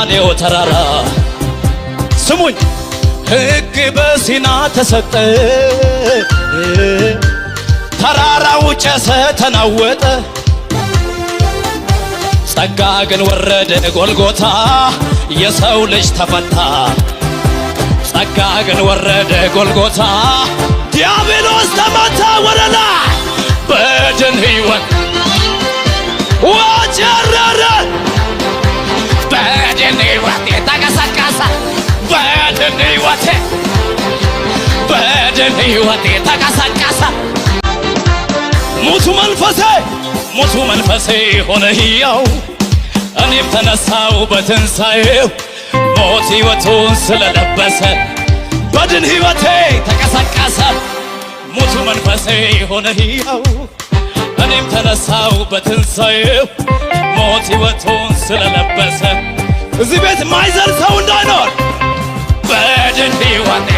በቀራኔው ተራራ ስሙኝ ሕግ በሲና ተሰጠ ተራራው ጨሰ ተናወጠ ጸጋ ግን ወረደ ጎልጎታ የሰው ልጅ ተፈታ ጸጋ ግን ወረደ ጎልጎታ ዲያብሎስ ተመታ ወረላ በድን ሕይወት ወጀረረ በድን ሕይወት ተቀሰቀሰ በድን ሕይወት ተቀሰቀሰ ሙቱ መንፈሴ ሆነ ሕያው እኔም ተነሳው በትንሣኤው ሞት ሕይወቱን ስለለበሰ በድን ሕይወቴ ተቀሰቀሰ ሙቱ መንፈሴ ሆነ ሕያው እኔም ተነሳው በትንሣኤው ሞት ሕይወቱን ስለለበሰ እዚህ ቤት ማይዘር ሰው እንዳይኖር በድን ሕይወቴ